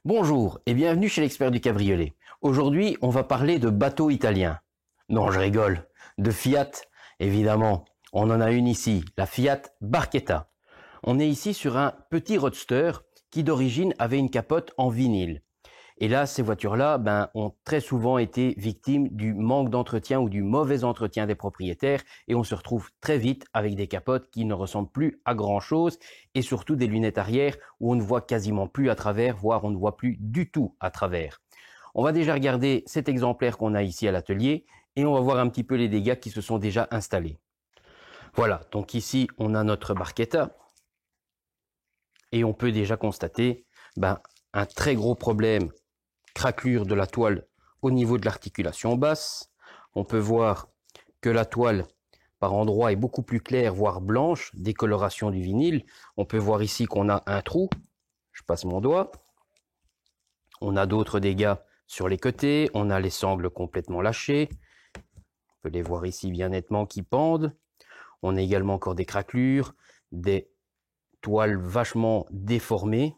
Bonjour et bienvenue chez l'expert du cabriolet. Aujourd'hui, on va parler de bateaux italiens. Non, je rigole. De Fiat, évidemment. On en a une ici, la Fiat Barchetta. On est ici sur un petit roadster qui d'origine avait une capote en vinyle. Et là, ces voitures-là, ont très souvent été victimes du manque d'entretien ou du mauvais entretien des propriétaires et on se retrouve très vite avec des capotes qui ne ressemblent plus à grand-chose et surtout des lunettes arrière où on ne voit quasiment plus à travers, voire on ne voit plus du tout à travers. On va déjà regarder cet exemplaire qu'on a ici à l'atelier et on va voir un petit peu les dégâts qui se sont déjà installés. Voilà, donc ici on a notre Barchetta et on peut déjà constater un très gros problème, craquelure de la toile au niveau de l'articulation basse. On peut voir que la toile par endroits est beaucoup plus claire, voire blanche, décoloration du vinyle. On peut voir ici qu'on a un trou. Je passe mon doigt. On a d'autres dégâts sur les côtés. On a les sangles complètement lâchées. On peut les voir ici bien nettement qui pendent. On a également encore des craquelures, des toiles vachement déformées.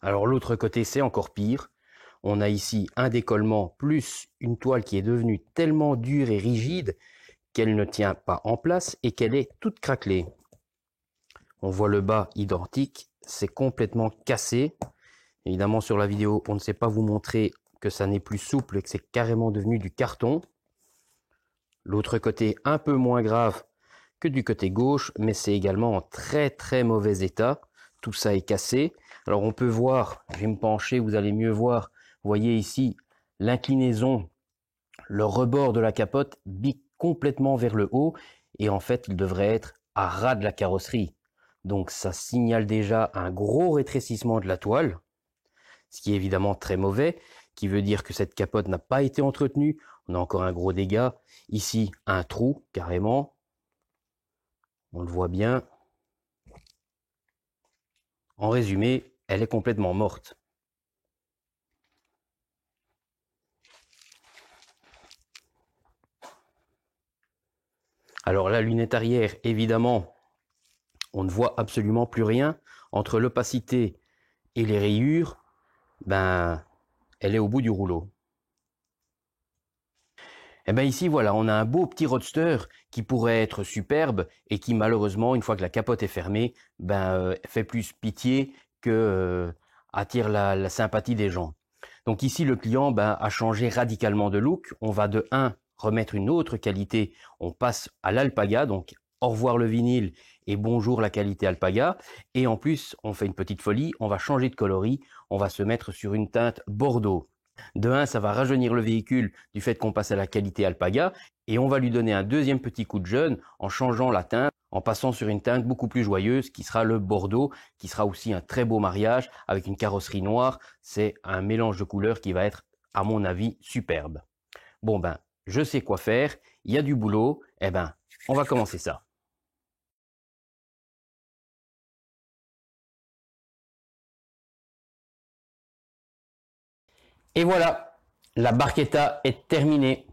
Alors l'autre côté, c'est encore pire. On a ici un décollement plus une toile qui est devenue tellement dure et rigide qu'elle ne tient pas en place et qu'elle est toute craquelée. On voit le bas identique, c'est complètement cassé. Évidemment sur la vidéo, on ne sait pas vous montrer que ça n'est plus souple et que c'est carrément devenu du carton. L'autre côté un peu moins grave que du côté gauche, mais c'est également en très très mauvais état. Tout ça est cassé. Alors on peut voir, je vais me pencher, vous allez mieux voir. Vous voyez ici l'inclinaison, le rebord de la capote bique complètement vers le haut et en fait il devrait être à ras de la carrosserie. Donc ça signale déjà un gros rétrécissement de la toile, ce qui est évidemment très mauvais, qui veut dire que cette capote n'a pas été entretenue. On a encore un gros dégât. Ici un trou carrément, on le voit bien. En résumé, elle est complètement morte. Alors la lunette arrière, évidemment, on ne voit absolument plus rien. Entre l'opacité et les rayures, elle est au bout du rouleau. Et ici, voilà, on a un beau petit roadster qui pourrait être superbe et qui malheureusement, une fois que la capote est fermée, fait plus pitié que attire la sympathie des gens. Donc ici, le client a changé radicalement de look. On va de 1 remettre une autre qualité. On passe à l'Alpaga, donc au revoir le vinyle et bonjour la qualité Alpaga. Et en plus, on fait une petite folie, on va changer de coloris. On va se mettre sur une teinte Bordeaux. De 1, ça va rajeunir le véhicule du fait qu'on passe à la qualité Alpaga et on va lui donner un deuxième petit coup de jeune en changeant la teinte, en passant sur une teinte beaucoup plus joyeuse qui sera le Bordeaux, qui sera aussi un très beau mariage avec une carrosserie noire. C'est un mélange de couleurs qui va être, à mon avis, superbe. Bon je sais quoi faire, il y a du boulot, on va commencer ça. Et voilà, la Barchetta est terminée.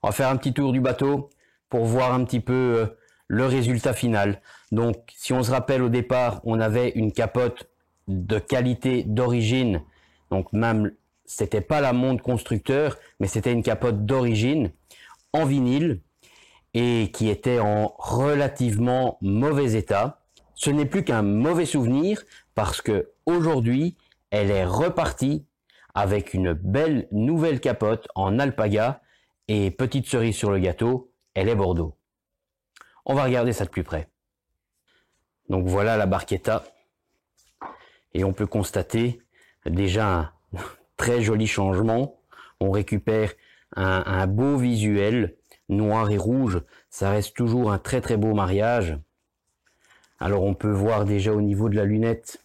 On va faire un petit tour du bateau pour voir un petit peu le résultat final. Donc, si on se rappelle au départ, on avait une capote de qualité d'origine. Donc même, c'était pas la montre constructeur, mais c'était une capote d'origine en vinyle et qui était en relativement mauvais état. Ce n'est plus qu'un mauvais souvenir parce que aujourd'hui, elle est repartie avec une belle nouvelle capote en Alpaga et petite cerise sur le gâteau, elle est Bordeaux. On va regarder ça de plus près. Donc voilà la Barchetta et on peut constater déjà un très joli changement. On récupère un beau visuel noir et rouge. Ça reste toujours un très très beau mariage. Alors on peut voir déjà au niveau de la lunette,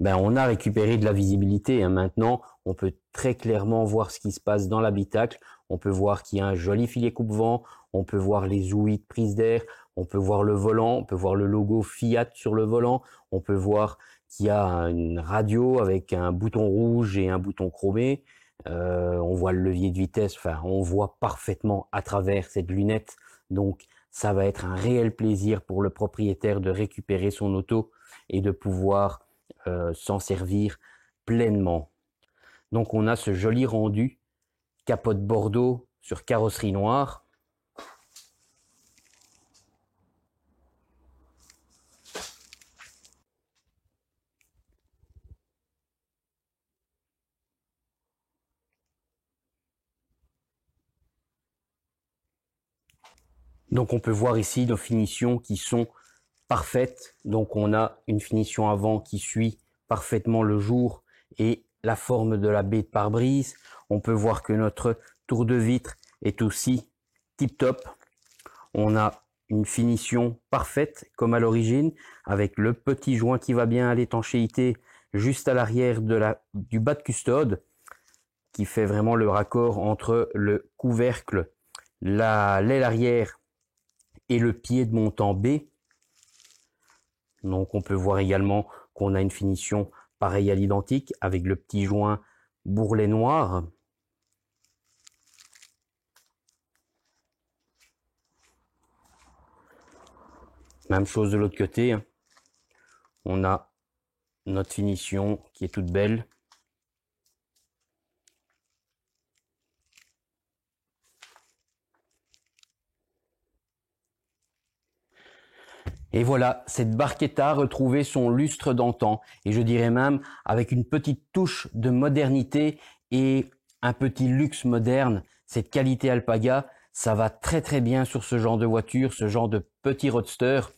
on a récupéré de la visibilité. Maintenant, on peut très clairement voir ce qui se passe dans l'habitacle. On peut voir qu'il y a un joli filet coupe-vent. On peut voir les ouïes de prise d'air. On peut voir le volant. On peut voir le logo Fiat sur le volant. On peut voir qu'il y a une radio avec un bouton rouge et un bouton chromé. On voit le levier de vitesse. Enfin, on voit parfaitement à travers cette lunette. Donc, ça va être un réel plaisir pour le propriétaire de récupérer son auto et de pouvoir s'en servir pleinement. Donc on a ce joli rendu capote bordeaux sur carrosserie noire. Donc on peut voir ici nos finitions qui sont parfaites. Donc on a une finition avant qui suit parfaitement le jour et la forme de la baie de pare-brise. On peut voir que notre tour de vitre est aussi tip top. On a une finition parfaite comme à l'origine avec le petit joint qui va bien à l'étanchéité juste à l'arrière du bas de custode qui fait vraiment le raccord entre le couvercle, l'aile arrière et le pied de montant B. Donc on peut voir également qu'on a une finition pareille à l'identique avec le petit joint bourrelet noir. Même chose de l'autre côté. On a notre finition qui est toute belle. Et voilà, cette Barchetta a retrouvé son lustre d'antan, et je dirais même avec une petite touche de modernité et un petit luxe moderne. Cette qualité Alpaga, ça va très très bien sur ce genre de voiture, ce genre de petits roadsters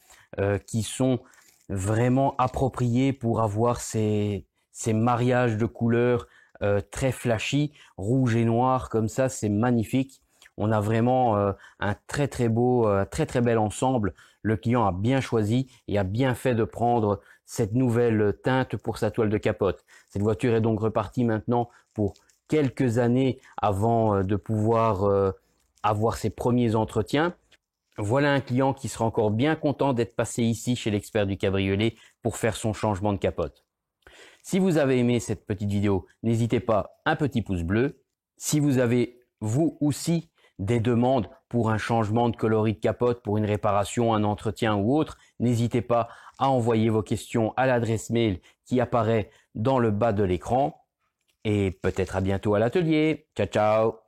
qui sont vraiment appropriés pour avoir ces mariages de couleurs très flashy, rouge et noir comme ça, c'est magnifique. On a vraiment un très très beau, très très bel ensemble. Le client a bien choisi et a bien fait de prendre cette nouvelle teinte pour sa toile de capote. Cette voiture est donc repartie maintenant pour quelques années avant de pouvoir avoir ses premiers entretiens. Voilà un client qui sera encore bien content d'être passé ici chez l'expert du cabriolet pour faire son changement de capote. Si vous avez aimé cette petite vidéo, n'hésitez pas, un petit pouce bleu. Si vous avez vous aussi des demandes pour un changement de coloris de capote, pour une réparation, un entretien ou autre, n'hésitez pas à envoyer vos questions à l'adresse mail qui apparaît dans le bas de l'écran. Et peut-être à bientôt à l'atelier. Ciao, ciao!